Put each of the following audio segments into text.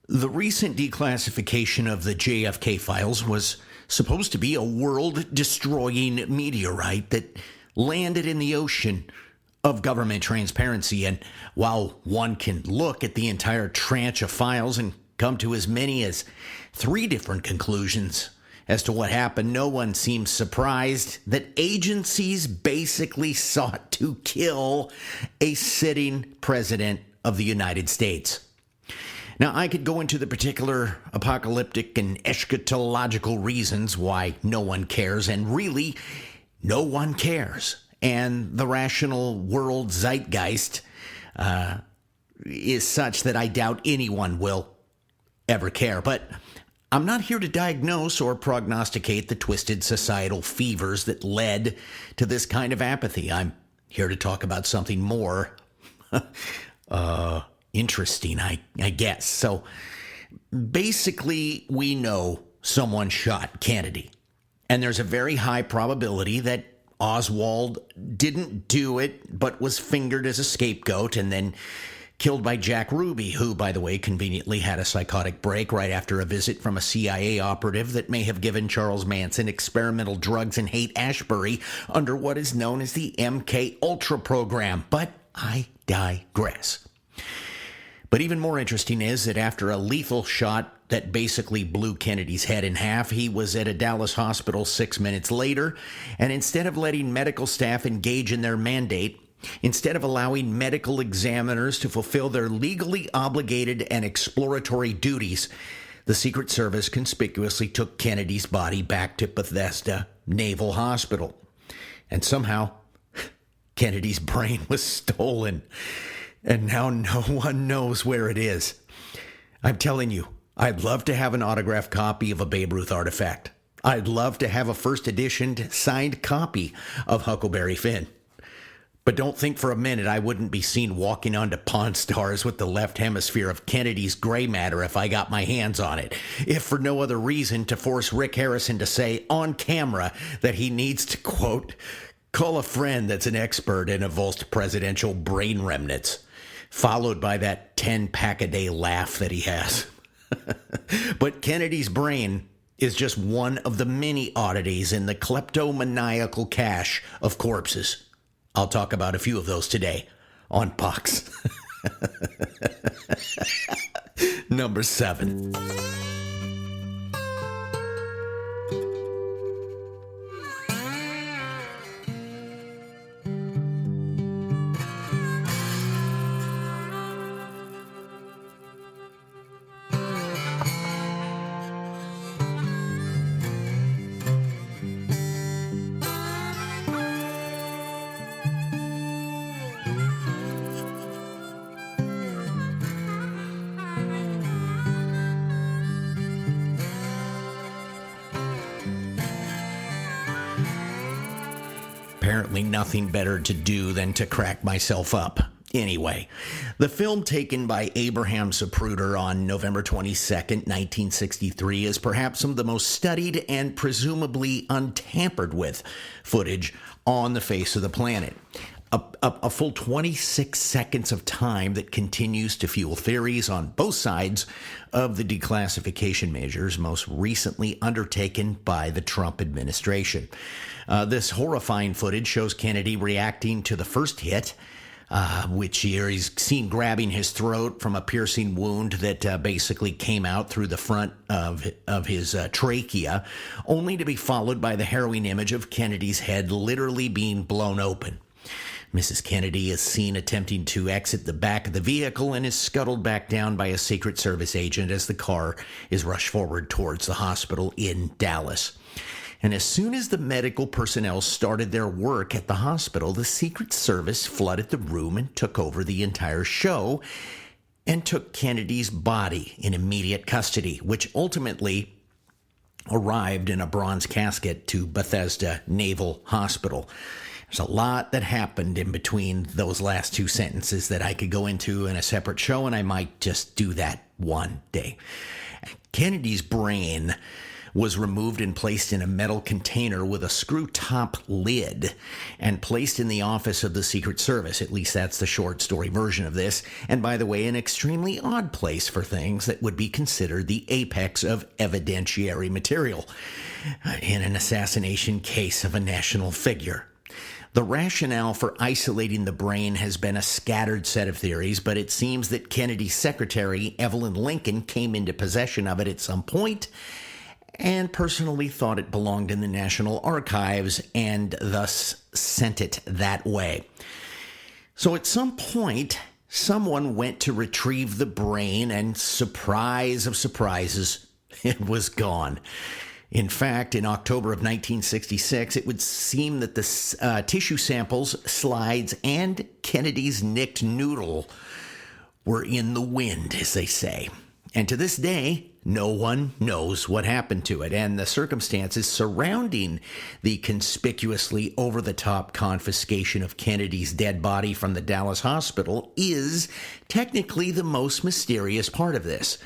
The recent declassification of the JFK files was supposed to be a world-destroying meteorite that landed in the ocean of government transparency. And while one can look at the entire tranche of files and come to as many as 3 different conclusions as to what happened, no one seems surprised that agencies basically sought to kill a sitting president of the United States. Now, I could go into the particular apocalyptic and eschatological reasons why no one cares, and really, no one cares. And the rational world zeitgeist is such that I doubt anyone will ever care. But I'm not here to diagnose or prognosticate the twisted societal fevers that led to this kind of apathy. I'm here to talk about something more interesting, I guess. So basically, we know someone shot Kennedy, and there's a very high probability that Oswald didn't do it, but was fingered as a scapegoat and then killed by Jack Ruby, who, by the way, conveniently had a psychotic break right after a visit from a CIA operative that may have given Charles Manson experimental drugs in Haight-Ashbury under what is known as the MK Ultra program. But I digress. But even more interesting is that after a lethal shot that basically blew Kennedy's head in half, he was at a Dallas hospital 6 minutes later, and instead of letting medical staff engage in their mandate, instead of allowing medical examiners to fulfill their legally obligated and exploratory duties, the Secret Service conspicuously took Kennedy's body back to Bethesda Naval Hospital. And somehow, Kennedy's brain was stolen. And now no one knows where it is. I'm telling you, I'd love to have an autographed copy of a Babe Ruth artifact. I'd love to have a first edition signed copy of Huckleberry Finn. But don't think for a minute I wouldn't be seen walking onto Pawn Stars with the left hemisphere of Kennedy's gray matter if I got my hands on it. If for no other reason to force Rick Harrison to say on camera that he needs to, quote, call a friend that's an expert in avulsed presidential brain remnants, followed by that 10-pack-a-day laugh that he has. But Kennedy's brain is just one of the many oddities in the kleptomaniacal cache of corpses. I'll talk about a few of those today on Pox. Number 7. Apparently nothing better to do than to crack myself up. Anyway, the film taken by Abraham Zapruder on November 22nd, 1963 is perhaps some of the most studied and presumably untampered with footage on the face of the planet. A full 26 seconds of time that continues to fuel theories on both sides of the declassification measures most recently undertaken by the Trump administration. This horrifying footage shows Kennedy reacting to the first hit, which here he's seen grabbing his throat from a piercing wound that basically came out through the front of his trachea, only to be followed by the harrowing image of Kennedy's head literally being blown open. Mrs. Kennedy is seen attempting to exit the back of the vehicle and is scuttled back down by a Secret Service agent as the car is rushed forward towards the hospital in Dallas. And as soon as the medical personnel started their work at the hospital, the Secret Service flooded the room and took over the entire show and took Kennedy's body in immediate custody, which ultimately arrived in a bronze casket to Bethesda Naval Hospital. There's a lot that happened in between those last 2 sentences that I could go into in a separate show, and I might just do that one day. Kennedy's brain was removed and placed in a metal container with a screw-top lid and placed in the office of the Secret Service. At least that's the short story version of this. And by the way, an extremely odd place for things that would be considered the apex of evidentiary material in an assassination case of a national figure. The rationale for isolating the brain has been a scattered set of theories, but it seems that Kennedy's secretary, Evelyn Lincoln, came into possession of it at some point and personally thought it belonged in the National Archives and thus sent it that way. So at some point, someone went to retrieve the brain and, surprise of surprises, it was gone. In fact, in October of 1966, it would seem that the tissue samples, slides, and Kennedy's nicked noodle were in the wind, as they say. And to this day, no one knows what happened to it, and the circumstances surrounding the conspicuously over-the-top confiscation of Kennedy's dead body from the Dallas hospital is technically the most mysterious part of this.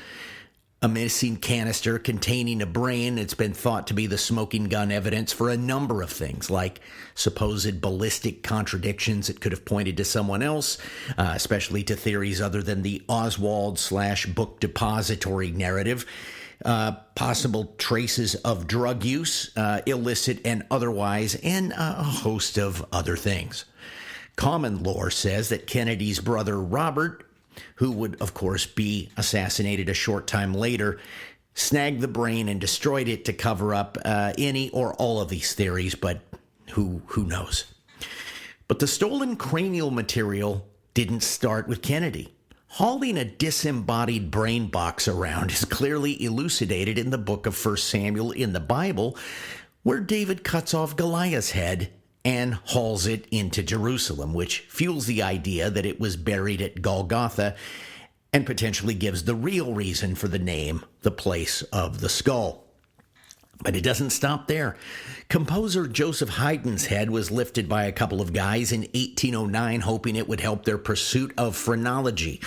A missing canister containing a brain that's been thought to be the smoking gun evidence for a number of things, like supposed ballistic contradictions that could have pointed to someone else, especially to theories other than the Oswald/book depository narrative, possible traces of drug use, illicit and otherwise, and a host of other things. Common lore says that Kennedy's brother Robert, who would, of course, be assassinated a short time later, snagged the brain and destroyed it to cover up any or all of these theories, but who knows? But the stolen cranial material didn't start with Kennedy. Hauling a disembodied brain box around is clearly elucidated in the book of 1 Samuel in the Bible, where David cuts off Goliath's head and hauls it into Jerusalem, which fuels the idea that it was buried at Golgotha and potentially gives the real reason for the name, the place of the skull. But it doesn't stop there. Composer Joseph Haydn's head was lifted by a couple of guys in 1809, hoping it would help their pursuit of phrenology,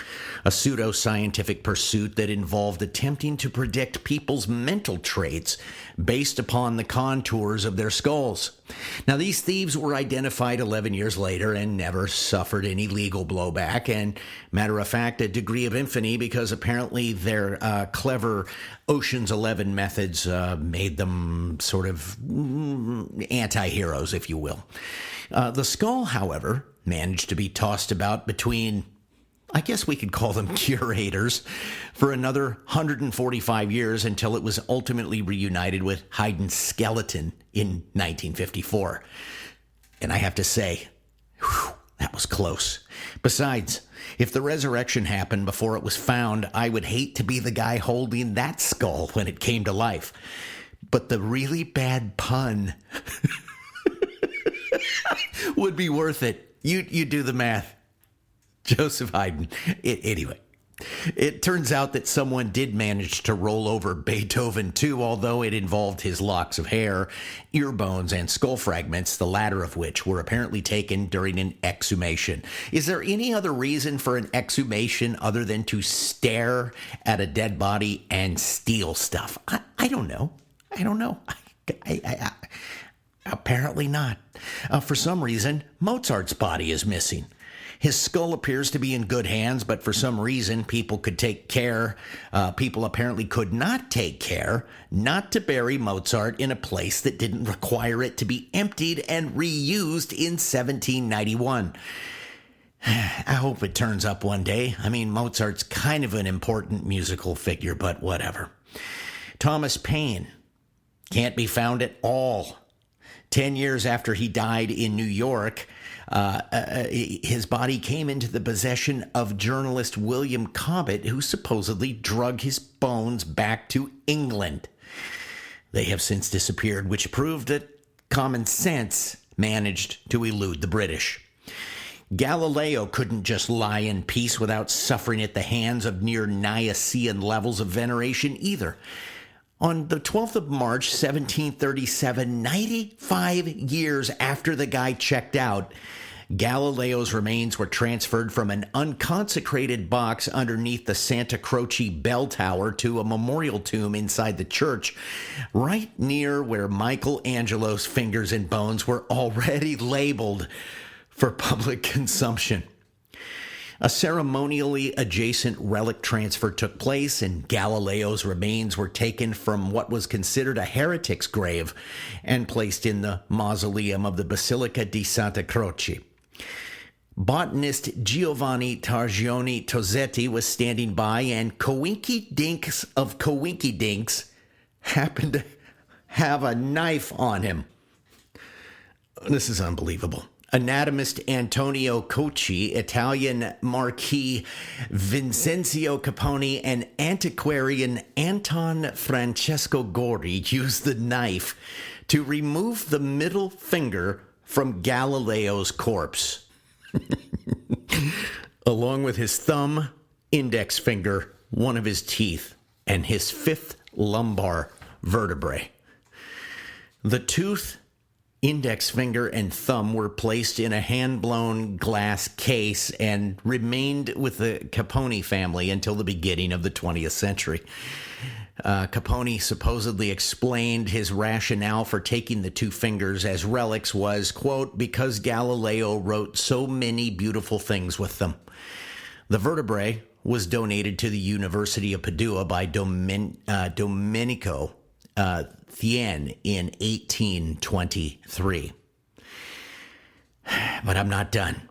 a pseudo-scientific pursuit that involved attempting to predict people's mental traits based upon the contours of their skulls. Now, these thieves were identified 11 years later and never suffered any legal blowback, and matter of fact, a degree of infamy, because apparently their clever Ocean's 11 methods made them sort of anti-heroes, if you will. The skull, however, managed to be tossed about between, I guess we could call them curators, for another 145 years until it was ultimately reunited with Haydn's skeleton in 1954. And I have to say, whew, that was close. Besides, if the resurrection happened before it was found, I would hate to be the guy holding that skull when it came to life. But the really bad pun would be worth it. You do the math. Joseph Haydn. Anyway, it turns out that someone did manage to roll over Beethoven too, although it involved his locks of hair, ear bones, and skull fragments, the latter of which were apparently taken during an exhumation. Is there any other reason for an exhumation other than to stare at a dead body and steal stuff? I don't know. I don't know. I apparently not. For some reason, Mozart's body is missing. His skull appears to be in good hands, but for some reason, people apparently could not take care not to bury Mozart in a place that didn't require it to be emptied and reused in 1791. I hope it turns up one day. I mean, Mozart's kind of an important musical figure, but whatever. Thomas Paine can't be found at all. 10 years after he died in New York, his body came into the possession of journalist William Cobbett, who supposedly drug his bones back to England. They have since disappeared, which proved that common sense managed to elude the British. Galileo couldn't just lie in peace without suffering at the hands of near Nicaean levels of veneration either. On the 12th of March, 1737, 95 years after the guy checked out, Galileo's remains were transferred from an unconsecrated box underneath the Santa Croce bell tower to a memorial tomb inside the church, right near where Michelangelo's fingers and bones were already labeled for public consumption. A ceremonially adjacent relic transfer took place, and Galileo's remains were taken from what was considered a heretic's grave and placed in the mausoleum of the Basilica di Santa Croce. Botanist Giovanni Targioni Tosetti was standing by, and Coinky Dinks of Coinky Dinks happened to have a knife on him. This is unbelievable. Anatomist Antonio Cocci, Italian Marquis Vincenzo Caponi, and antiquarian Anton Francesco Gori used the knife to remove the middle finger from Galileo's corpse, along with his thumb, index finger, one of his teeth, and his fifth lumbar vertebrae. The tooth, index finger, and thumb were placed in a hand-blown glass case and remained with the Caponi family until the beginning of the 20th century. Caponi supposedly explained his rationale for taking the two fingers as relics was, quote, because Galileo wrote so many beautiful things with them. The vertebrae was donated to the University of Padua by Domenico Thien in 1823. But I'm not done.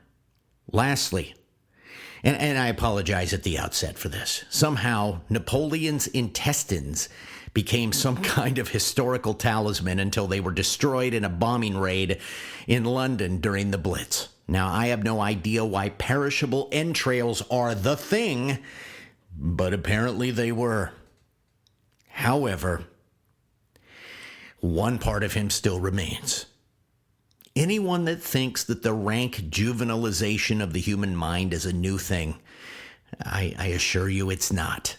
Lastly, and I apologize at the outset for this, somehow Napoleon's intestines became some kind of historical talisman until they were destroyed in a bombing raid in London during the Blitz. Now, I have no idea why perishable entrails are the thing, but apparently they were. However, one part of him still remains. Anyone that thinks that the rank juvenilization of the human mind is a new thing, I assure you it's not.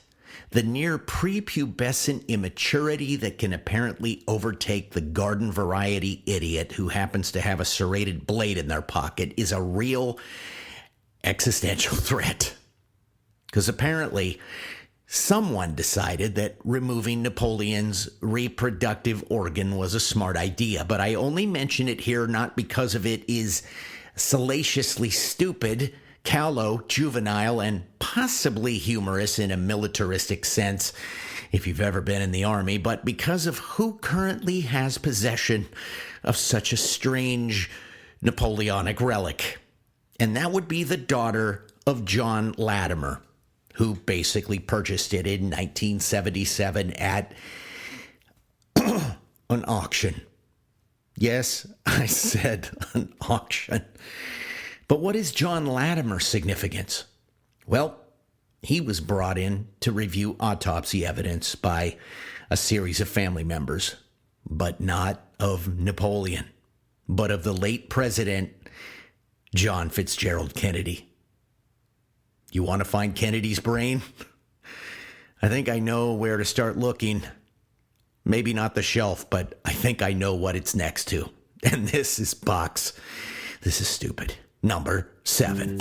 The near prepubescent immaturity that can apparently overtake the garden variety idiot who happens to have a serrated blade in their pocket is a real existential threat. Because apparently someone decided that removing Napoleon's reproductive organ was a smart idea, but I only mention it here not because of it is salaciously stupid, callow, juvenile, and possibly humorous in a militaristic sense, if you've ever been in the army, but because of who currently has possession of such a strange Napoleonic relic. And that would be the daughter of John Latimer, who basically purchased it in 1977 at an auction. Yes, I said an auction. But what is John Latimer's significance? Well, he was brought in to review autopsy evidence by a series of family members, but not of Napoleon, but of the late President John Fitzgerald Kennedy. You want to find Kennedy's brain? I think I know where to start looking. Maybe not the shelf, but I think I know what it's next to. And this is stupid. Number 7.